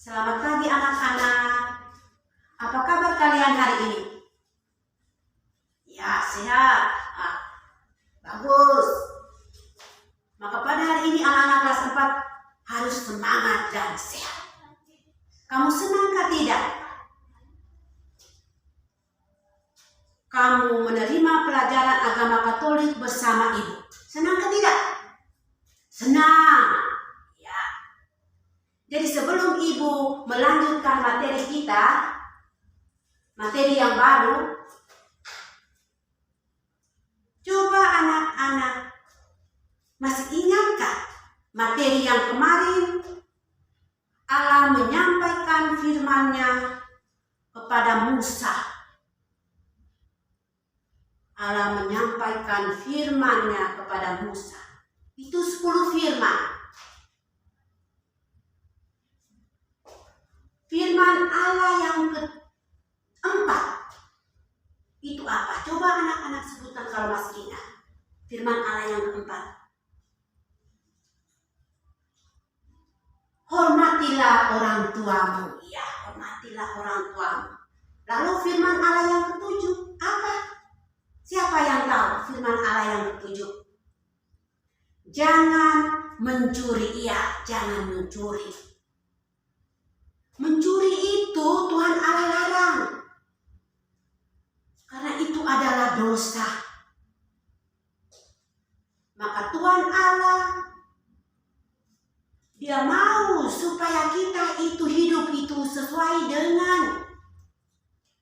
Selamat pagi anak-anak. Apa kabar kalian hari ini? Ya, sehat. Bagus. Maka pada hari ini anak-anak kelas 4 harus semangat dan sehat. Kamu senangkah tidak? Kamu menerima pelajaran agama Katolik bersama ibu. Senangkah tidak? Senang. Ya. Jadi sebelum ibu melanjutkan materi kita, materi yang baru, coba anak-anak masih ingatkah materi yang kemarin Allah menyampaikan firman-Nya kepada Musa? Allah menyampaikan firman-Nya kepada Musa. Itu 10 firman. Firman Allah yang keempat itu apa? Coba anak-anak sebutkan kalau masih ingat. Firman Allah yang keempat. Hormatilah orang tuamu. Ya, hormatilah orang tuamu. Lalu firman Allah yang ketujuh apa? Siapa yang tahu firman Allah yang ketujuh? Jangan mencuri. Ya, jangan mencuri. Mencuri itu Tuhan Allah larang. Karena itu adalah dosa. Maka Tuhan Allah, Dia mau supaya kita itu hidup itu sesuai dengan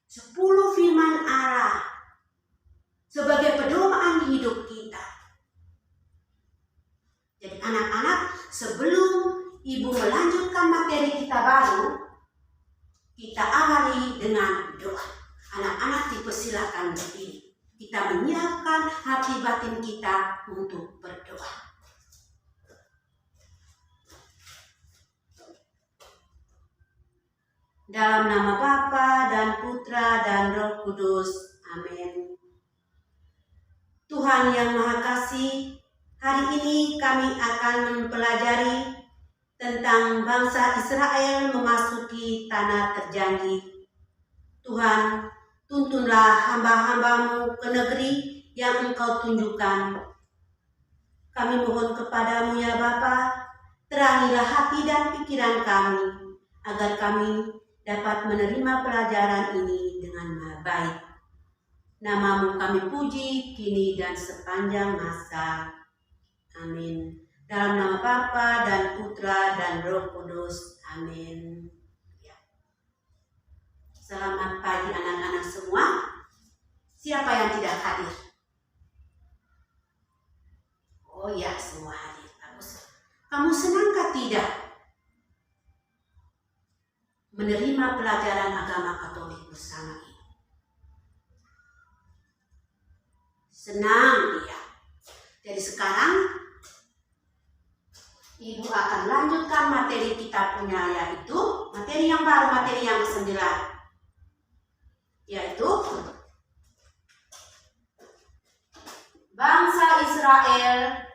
10 firman Allah sebagai pedoman hidup kita. Jadi anak-anak, sebelum ibu melanjutkan materi kita baru, kita awali dengan doa. Anak-anak dipersilakan berdiri. Kita menyiapkan hati batin kita untuk berdoa. Dalam nama Bapa dan Putra dan Roh Kudus. Amin. Tuhan yang Maha Kasih, hari ini kami akan mempelajari tentang bangsa Israel memasuki tanah terjanji. Tuhan, tuntunlah hamba-hambamu ke negeri yang Engkau tunjukkan. Kami mohon kepadamu ya Bapa, terangilah hati dan pikiran kami, agar kami dapat menerima pelajaran ini dengan baik. Namamu kami puji, kini dan sepanjang masa. Amin. Dalam nama Bapa dan Putra dan Roh Kudus. Amin. Ya. Selamat pagi anak-anak semua. Siapa yang tidak hadir? Oh ya, semua hadir. Bagus. Kamu senangkah tidak menerima pelajaran agama Katolik bersama ini? Senang ya. Jadi sekarang ibu akan lanjutkan materi kita punya, yaitu materi yang baru, materi yang ke-9, yaitu bangsa Israel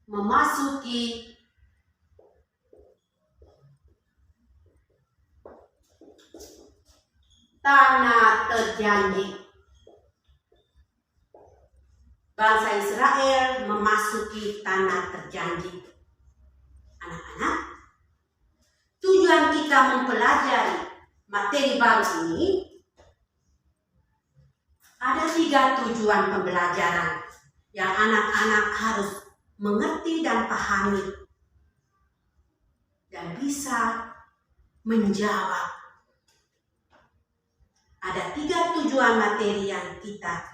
memasuki tanah terjanji. Bangsa Israel memasuki tanah terjanji. Anak-anak, tujuan kita mempelajari materi baru ini, ada 3 tujuan pembelajaran yang anak-anak harus mengerti dan pahami dan bisa menjawab. Ada 3 tujuan materi yang kita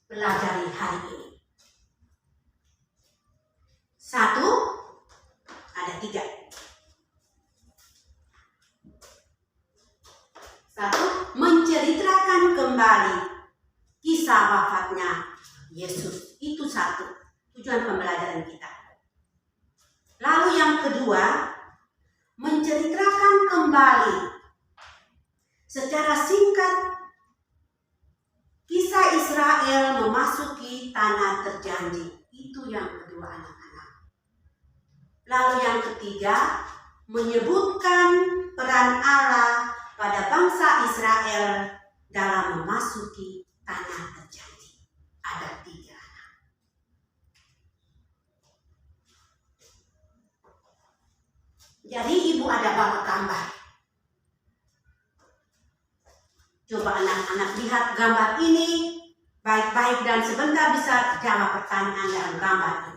pelajari hari ini. 1, ada 3. 1, menceritakan kembali kisah wafatnya Yesus. Itu 1 tujuan pembelajaran kita. Lalu yang kedua, menceritakan kembali secara singkat kisah Israel memasuki tanah terjanji. Itu yang kedua anak-anak. Lalu yang ketiga, menyebutkan peran Allah pada bangsa Israel dalam memasuki tanah terjanji. Ada 3. Jadi ibu ada bawa gambar. Coba anak-anak lihat gambar ini baik-baik dan sebentar bisa jawab pertanyaan dalam gambar ini.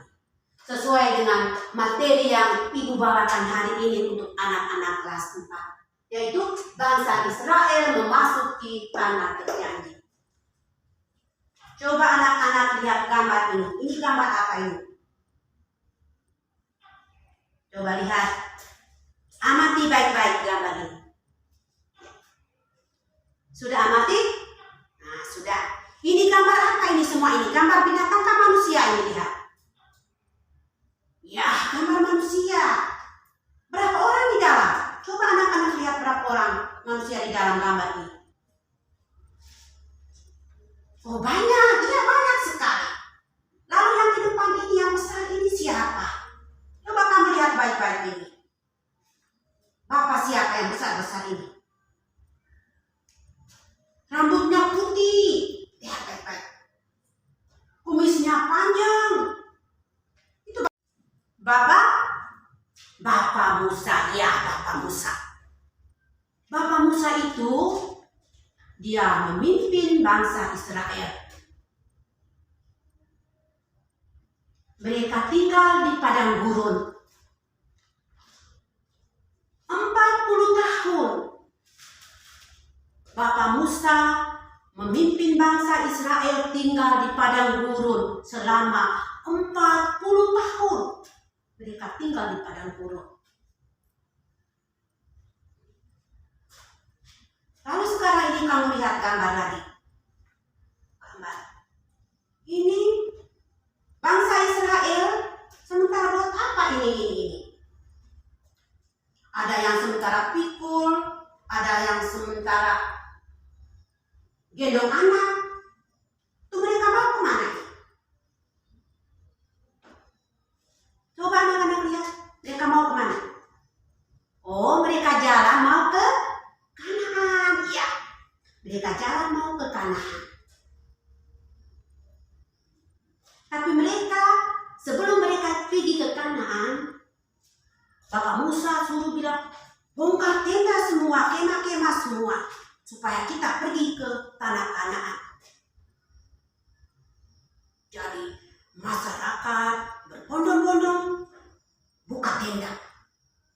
Sesuai dengan materi yang ibu bawakan hari ini untuk anak-anak kelas 4. Yaitu bangsa Israel memasuki tanah terjanji. Coba anak-anak lihat gambar ini. Ini gambar apa ini? Coba lihat. Amati baik-baik gambar ini. Sudah amati? Nah, sudah. Ini gambar apa ini semua ini? Gambar binatang kan manusia ini, lihat. Ya, gambar manusia. Berapa orang di dalam? Coba anak-anak lihat berapa orang manusia di dalam gambar ini. Oh, banyak. Iya, banyak sekali. Lalu yang di depan ini, yang besar ini siapa? Coba kamu lihat baik-baik ini. Bapak siapa yang besar-besar ini? Rambutnya putih. Lihat baik-baik. Kumisnya panjang. Itu Bapak Musa. Ya, Bapak Musa. Bapak Musa itu dia memimpin bangsa Israel. Mereka tinggal di padang gurun 40 tahun. Bapak Musa memimpin bangsa Israel tinggal di padang gurun selama 40 tahun. Mereka tinggal di padang gurun. Lalu sekarang ini kamu lihat gambar lagi. Gambar. Ini bangsa Israel sementara buat apa ini? Ada yang sementara pikul, ada yang sementara gendong anak. Itu mereka mau kemana? Coba anak-anak lihat, mereka mau kemana? Oh, mereka jalan mau ke Kanaan. Iya, mereka jalan mau ke Kanaan. Tapi mereka, sebelum mereka pergi ke Kanaan, Bapak Musa suruh bilang, bongkar tenda semua, kemah-kemah semua, supaya kita pergi ke tanah Kanaan. Jadi masyarakat berbondong-bondong buka tenda,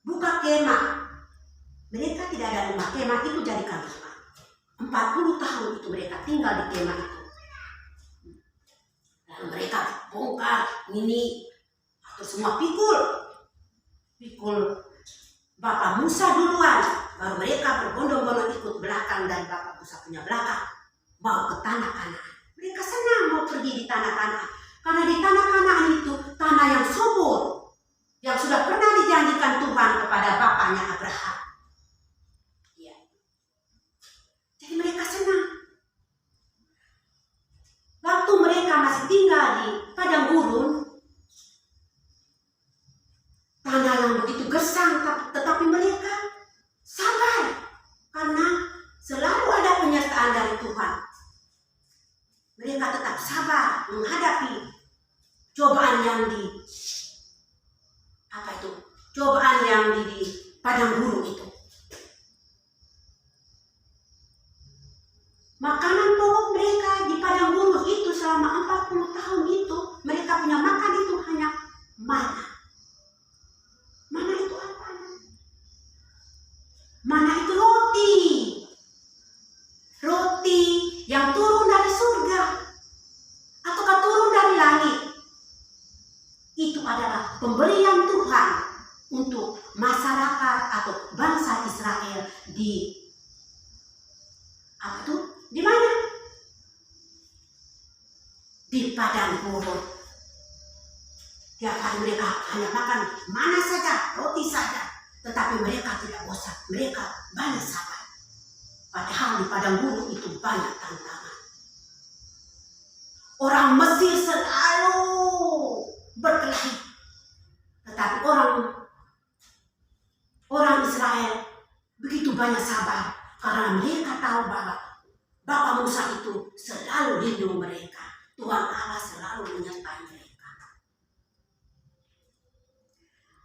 buka kemah. Mereka tidak ada rumah, kemah itu jadikan rumah. 40 tahun itu mereka tinggal di kemah itu. Lalu mereka bongkar ini atau semua pikul Bapak Musa duluan, baru mereka berbondong-bondong ikut belakang dari Bapak Musa punya belakang, mau ke tanah Kanaan. Mereka senang mau pergi di tanah Kanaan, karena di tanah Kanaan itu tanah yang subur, yang sudah pernah dijanjikan Tuhan kepada bapaknya Abraham. Ya. Jadi mereka senang. Waktu mereka masih tinggal di padang gurun, tanah yang begitu gersang, tetapi mereka sabar karena selalu ada penyertaan dari Tuhan. Mereka tetap sabar menghadapi cobaan yang di padang gurun itu. Makanan pokok mereka di padang gurun itu selama 40 tahun itu, mereka punya makan itu hanya mana. Mana itu apa? Mana itu roti. Roti yang turun dari surga ataukah turun dari langit. Itu adalah pemberian Tuhan untuk masyarakat atau bangsa Israel di di mana? Di padang gurun. Tiap hari mereka hanya makan mana saja, roti saja. Tetapi mereka tidak bosan, mereka banyak sabar. Padahal di padang gurun itu banyak tantangan. Orang Mesir selalu berkelahi. Tetapi orang selalu lindung mereka. Tuhan Allah selalu menyertai mereka.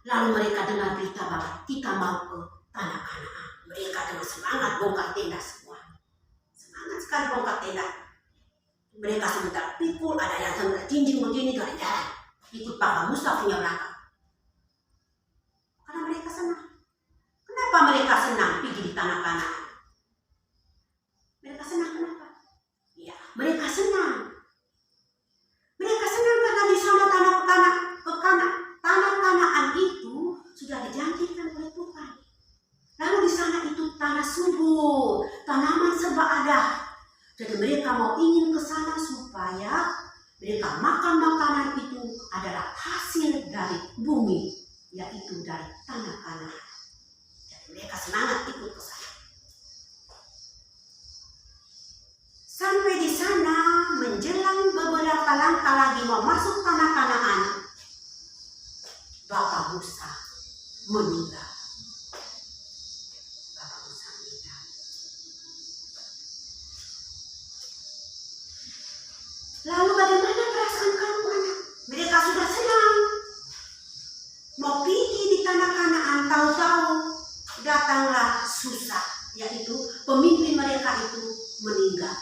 Lalu mereka dengar berita bahwa kita mau ke tanah Kanaan. Mereka dengan semangat bongkar tenda semua. Semangat sekali bongkar tenda. Mereka sebentar pikul, ada yang sebentar jinjing begini dari jalan. Ikut Papa Musa punya belakang. Karena mereka senang. Kenapa mereka senang pergi di tanah Kanaan? Mereka senang kenapa? Ya, mereka senang. Mereka senang karena di sana tanah Kanaan itu sudah dijanjikan oleh Tuhan. Lalu di sana itu tanah subur, tanaman serba ada. Jadi mereka mau ingin ke sana supaya mereka makan makanan itu adalah hasil dari bumi, yaitu dari tanah Kanaan. Jadi mereka semangat ikut ke sana. Sampai di sana menjelang beberapa langkah lagi mau masuk tanah Kanaan, Bapak Musa meninggal. Lalu bagaimana perasaan kamu anak? Mereka sudah senang mau pergi di tanah Kanaan, tahu-tahu datanglah susah, yaitu pemimpin mereka itu meninggal.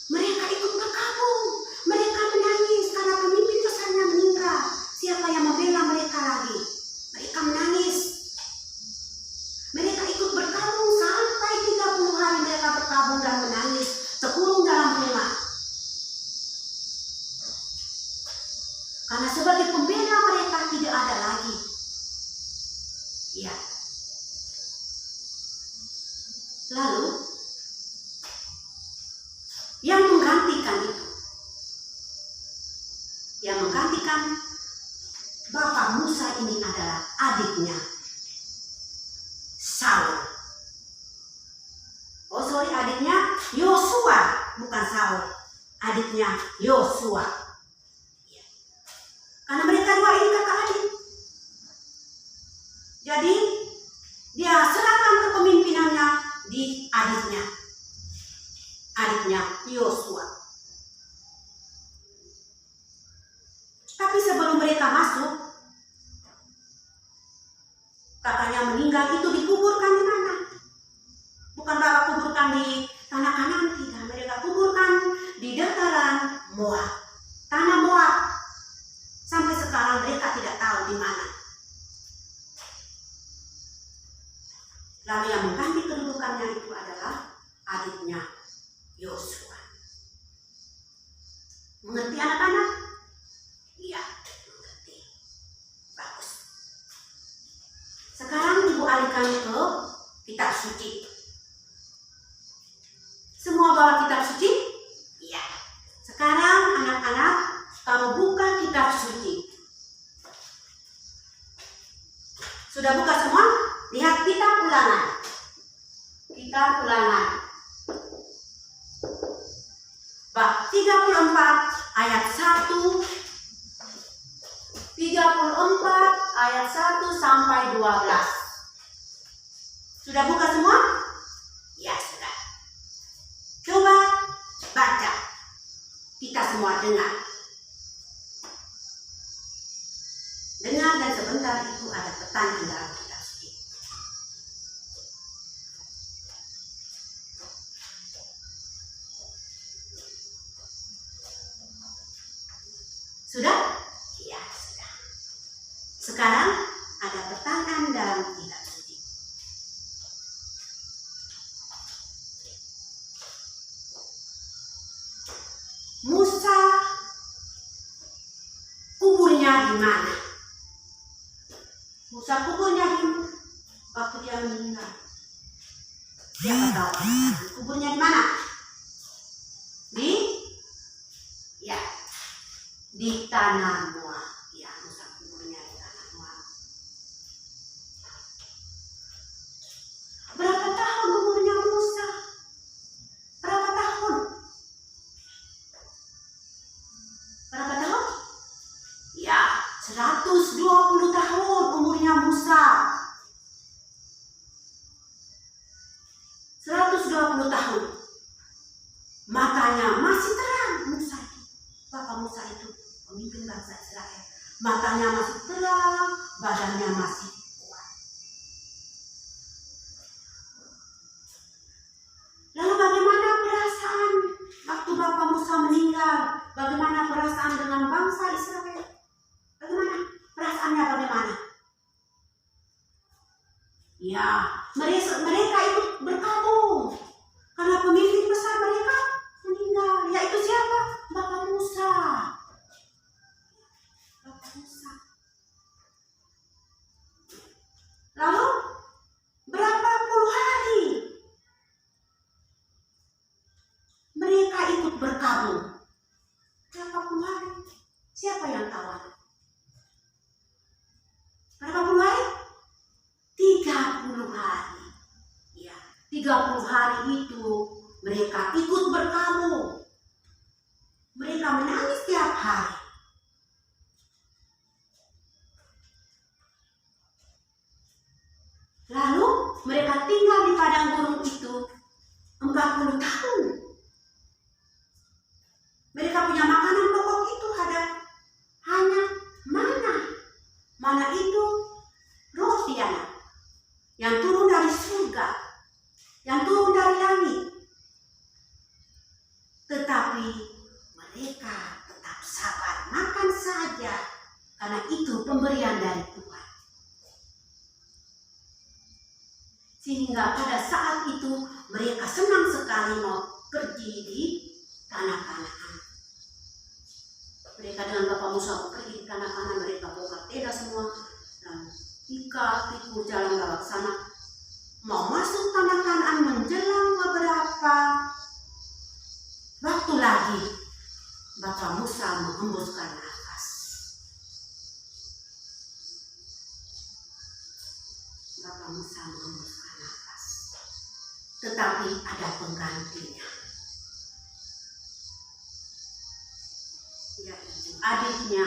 Mereka ikut berkabung, mereka menangis karena pemimpin besarnya meninggal. Siapa yang membela mereka lagi? Mereka menangis. Mereka ikut berkabung sampai 30 hari mereka berkabung dan menangis, terkurung dalam rumah. Karena sebagai pembela mereka tidak ada lagi. Ya. Lalu yang menggantikan itu, yang menggantikan Bapak Musa ini adalah adiknya Saul. Oh sorry, adiknya Yosua, bukan Saul. Adiknya Yosua. Ya. Karena mereka dua ini kakak adik. Jadi dia serahkan kepemimpinannya di adiknya Yosua. Tapi sebelum mereka masuk, kakaknya meninggal, itu dikuburkan di mana? Bukan Bapak kuburkan di tanah Kanaan, tidak. Mereka kuburkan di dataran Moab, tanah Moab. Sampai sekarang mereka tidak tahu di mana. Lalu yang mengganti kedudukannya itu adalah adiknya Yosua. Mengerti anak-anak? Iya, mengerti. Bagus. Sekarang Ibu alihkan ke kitab suci. Semua bawa kitab suci? Iya. Sekarang anak-anak kamu buka kitab suci. Sudah buka semua? Lihat kitab Ulangan. Kitab Ulangan. Bab 34 ayat 1. 34 ayat 1 sampai 12. Sudah buka semua? Ya, sudah. Coba baca. Kita semua dengar. Dengar dan sebentar itu ada pertanyaan dalam kitab suci. Sudah? Iya, sudah. Sekarang ada pertanyaan dalam kitab suci. Musa kuburnya di mana? Musa kuburnya di mana? Waktu dia meninggal. Siapa tahu? Kuburnya di mana? Di tanah Moab. Ya, Musa kuburnya di tanah Moab. Berapa tahun umurnya Musa? Berapa tahun? Berapa tahun? Ya, 120 tahun umurnya Musa. 120 tahun. Matanya masih terang. Bapak Musa itu pemimpin bangsa Israel. Matanya masih terang, badannya masih kuat. Lalu bagaimana perasaan waktu Bapak Musa meninggal? Bagaimana perasaan dengan bangsa Israel? Bagaimana? Perasaannya bagaimana? Ya, mereka ikut berkabung. Karena pemimpin besar mereka meninggal. Yaitu siapa? Bapak Musa. Bapak Musa. Lalu berapa puluh hari mereka ikut berkabung? Berapa puluh hari? Siapa yang tahu? Berapa puluh hari? 30 hari. Ya, 30 hari itu mereka ikut berkabung. Mereka menangis tiap hari. Lalu mereka tinggal di padang gurun itu 40 tahun. Mereka punya makanan pokok itu hanya mana. Mana itu roti yang turun dari surga, yang turun dari langit. Tetapi mereka tetap sabar, makan saja, karena itu pemberian dari Tuhan. Sehingga pada saat itu mereka senang sekali mau pergi di tanah Kanaan. Mereka dengan Bapak Musa pergi di tanah Kanaan, mereka bongkar tenda semua, dan pikul jalan lewat sana. Mau masuk tanah Kanaan menjelang beberapa waktu lagi, Bapak Musa menghembuskan nafas. Bapak Musa menghembuskan nafas. Tetapi ada penggantinya. Yaitu adiknya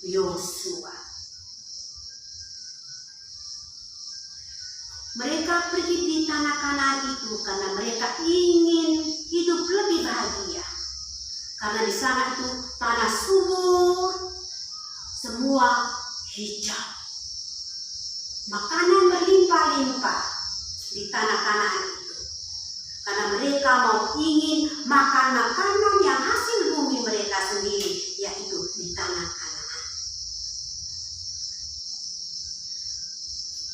Yosua. Mereka pergi di tanah Kanaan itu karena mereka ingin hidup lebih bahagia. Karena di sana itu tanah subur, semua hijau. Makanan berlimpah-limpah di tanah Kanaan itu. Karena mereka ingin makan makanan yang hasil bumi mereka sendiri, yaitu di tanah Kanaan.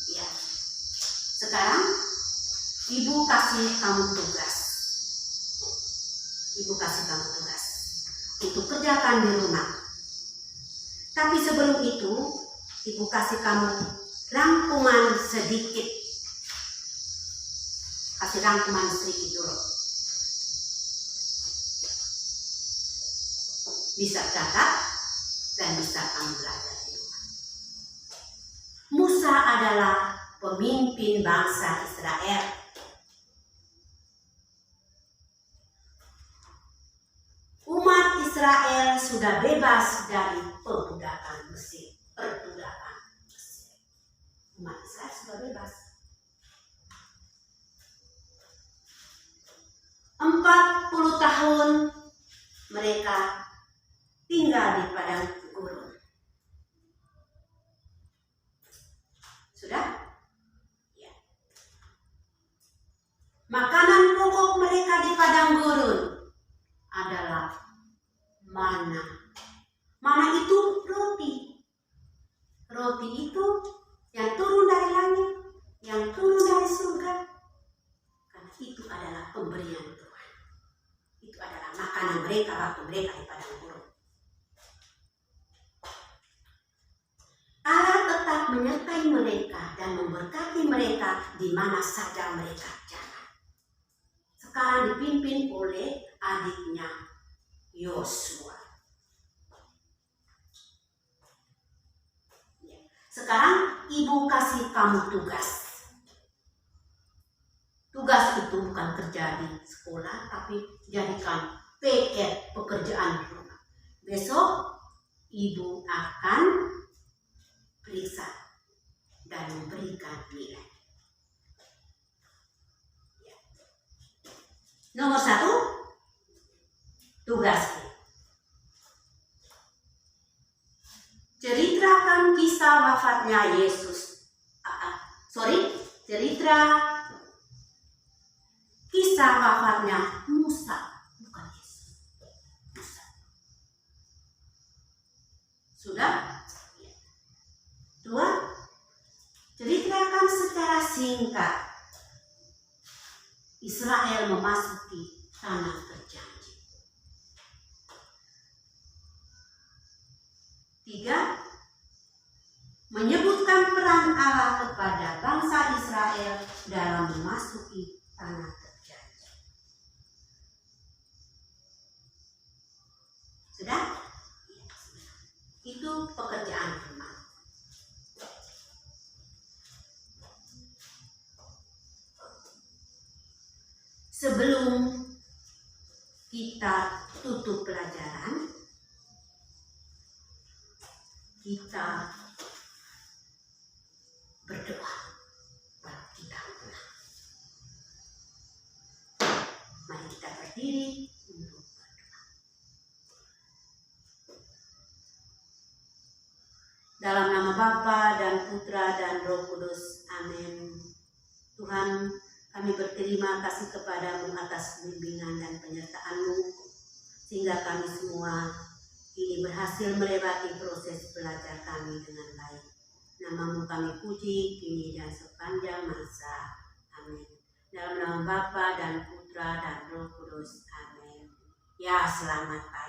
Ya. Sekarang Ibu kasih kamu tugas. Ibu kasih kamu tugas untuk kerjakan di rumah. Tapi sebelum itu, Ibu kasih kamu rangkuman sedikit. Kasih rangkuman sedikit dulu. Bisa catat dan bisa kamu belajar di rumah. Musa adalah pemimpin bangsa Israel. Umat Israel sudah bebas dari perbudakan Mesir. Umat Israel sudah bebas. 40 tahun mereka tinggal di padang gurun. Sudah? Ya. Makanan pokok mereka di padang gurun adalah mana. Mana itu roti. Roti itu yang turun dari langit, yang turun dari surga. Karena itu adalah pemberian Tuhan. Itu adalah makanan mereka waktu mereka di padang gurun. Allah tetap menyertai mereka dan memberkati mereka di mana saja mereka jalan. Sekarang dipimpin oleh adiknya Yosua. Sekarang Ibu kasih kamu tugas. Tugas itu bukan kerja di sekolah, tapi jadikan PR, pekerjaan di rumah. Besok Ibu akan periksa dan memberikan nilai. Ya. Nomor 1, tugas. Ceritakan kisah wafatnya Yesus. Cerita kisah wafatnya Musa, bukan Yesus. Musa. Sudah? 2, ceritakan secara singkat Israel memasuki tanah terjanji. 3, menyebutkan peran Allah kepada bangsa Israel dalam memasuki tanah terjanji. Sudah? Itu pekerjaan rumah. Sebelum kita tutup pelajaran, kita berdoa baru kita pulang. Mari kita berdiri untuk berdoa. Dalam nama Bapa dan Putra dan Roh Kudus, amin. Tuhan, kami berterima kasih kepadamu atas bimbingan dan penyertaan-Mu, sehingga kami semua kini berhasil melewati proses belajar kami dengan baik. Nama-Mu kami puji kini dan sepanjang masa. Amin. Dalam nama Bapa dan Putra dan Roh Kudus. Amin. Ya, selamat pagi.